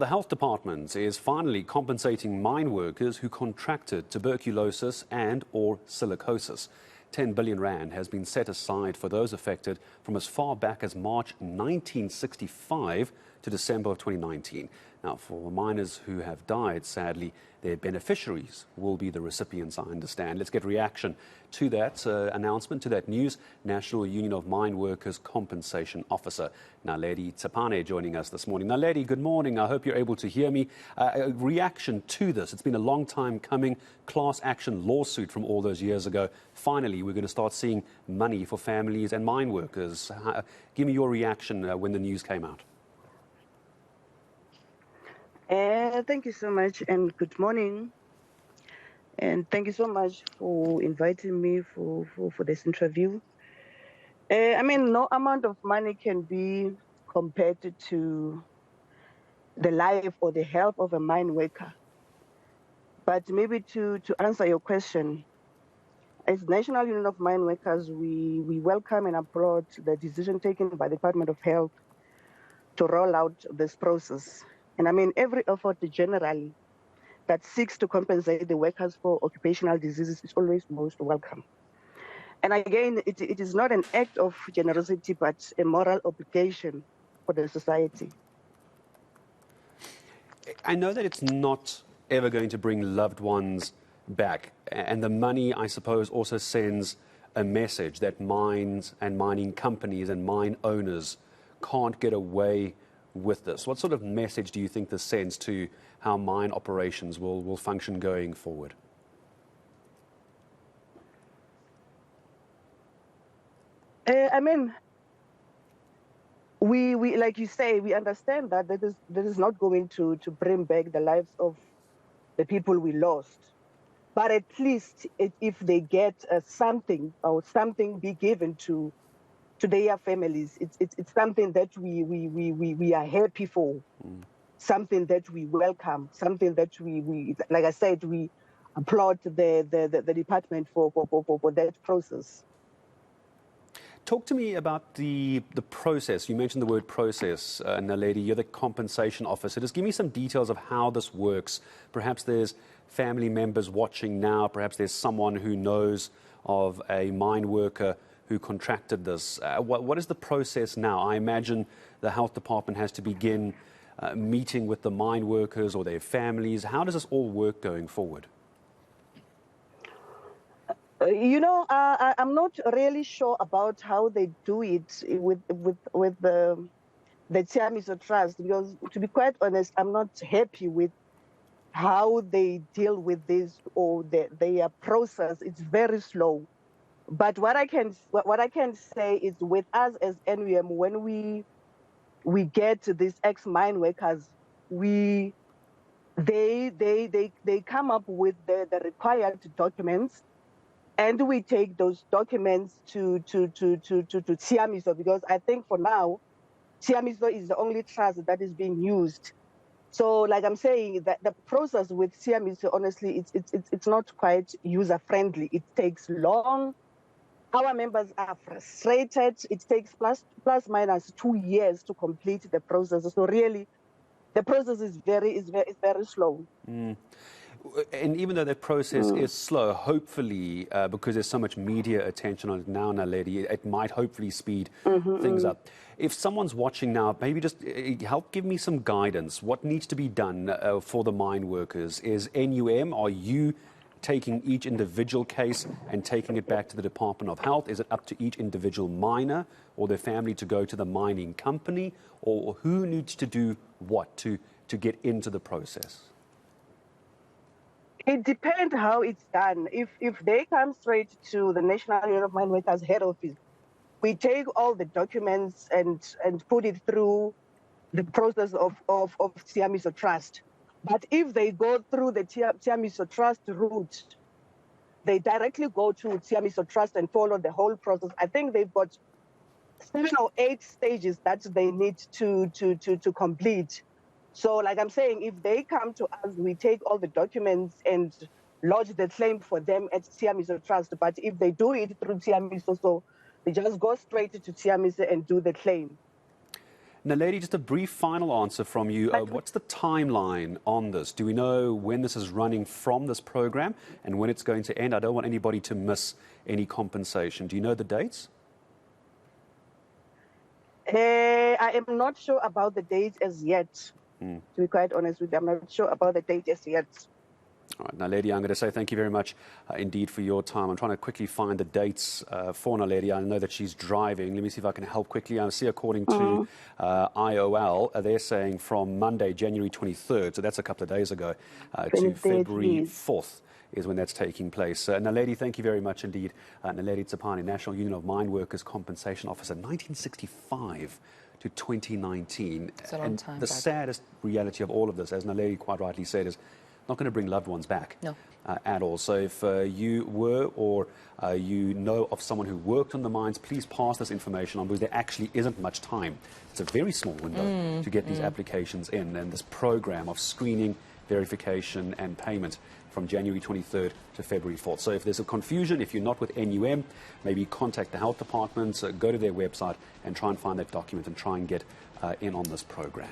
The health department is finally compensating mine workers who contracted tuberculosis and or silicosis. 10 billion rand has been set aside for those affected from as far back as March 1965 to December of 2019. Now, for miners who have died, sadly, their beneficiaries will be the recipients, I understand. Let's get reaction to that announcement, to that news. National Union of Mine Workers Compensation Officer Naledi Tsipane joining us this morning. Naledi, good morning. I hope you're able to hear me. A reaction to this. It's been a long time coming. Class action lawsuit from all those years ago. Finally, we're going to start seeing money for families and mine workers. Give me your reaction when the news came out. Thank you so much and good morning. And thank you so much for inviting me for this interview. I mean, no amount of money can be compared to the life or the health of a mine worker. But maybe to answer your question, as National Union of Mine Workers, we welcome and applaud the decision taken by the Department of Health to roll out this process. And I mean, every effort generally that seeks to compensate the workers for occupational diseases is always most welcome. And again, it is not an act of generosity, but a moral obligation for the society. I know that it's not ever going to bring loved ones back. And the money, I suppose, also sends a message that mines and mining companies and mine owners can't get away with this. What sort of message do you think this sends to how mine operations will function going forward? I mean, we like you say, we understand that this is not going to bring back the lives of the people we lost. But at least if they get something or something be given to their families, it's something that we are happy for, something that we welcome, something that we like I said, we applaud the department for that process. Talk to me about the process. You mentioned the word process, Naledi. You're the compensation officer. Just give me some details of how this works. Perhaps there's family members watching now. Perhaps there's someone who knows of a mine worker who contracted this. What is the process now? I imagine the health department has to begin meeting with the mine workers or their families. How does this all work going forward? You know, I'm not really sure about how they do it with the Tsiamiso Trust, because to be quite honest, I'm not happy with how they deal with this or their process. It's very slow. But what I can say is, with us as NUM, when we get these ex-mine workers, they come up with the required documents, and we take those documents to Tsiamiso, because I think for now Tsiamiso is the only trust that is being used. So, like I'm saying, that the process with Tsiamiso, honestly, it's not quite user friendly. It takes long. Our members are frustrated. It takes plus minus 2 years to complete the process. So really, the process is very slow. And even though that process is slow, hopefully, because there's so much media attention on it now, Naledi, it might hopefully speed things up. If someone's watching now, maybe just help give me some guidance. What needs to be done for the mine workers? Is NUM, are you taking each individual case and taking it back to the Department of Health? Is it up to each individual miner or their family to go to the mining company? Or who needs to do what to get into the process? It depends how it's done. If they come straight to the National Union of Mine Workers head office, we take all the documents and put it through the process of Tsiamiso Trust. But if they go through the Tsiamiso Trust route, they directly go to Tsiamiso Trust and follow the whole process. I think they've got 7 or 8 stages that they need to complete. So, like I'm saying, if they come to us, we take all the documents and lodge the claim for them at Tsiamiso Trust. But if they do it through Tsiamiso, so they just go straight to Tsiamiso and do the claim. Naledi, just a brief final answer from you. What's the timeline on this? Do we know when this is running from this program and when it's going to end? I don't want anybody to miss any compensation. Do you know the dates? I am not sure about the date as yet. To be quite honest with you, I'm not sure about the date as yet. All right, Naledi, I'm going to say thank you very much indeed for your time. I'm trying to quickly find the dates for Naledi. I know that she's driving. Let me see if I can help quickly. I see according to IOL, they're saying from Monday, January 23rd, so that's a couple of days ago, to February 4th is when that's taking place. Naledi, thank you very much indeed. Naledi Tsipane, National Union of Mineworkers Compensation Officer, 1965 to 2019. It's a long time the back. Saddest reality of all of this, as Naledi quite rightly said, is not going to bring loved ones back at all. So if you were or you know of someone who worked on the mines, please pass this information on, because there actually isn't much time. It's a very small window to get these applications in, and this program of screening, verification and payment from January 23rd to February 4th. So if there's a confusion, if you're not with NUM, maybe contact the health department, go to their website and try and find that document and try and get in on this program.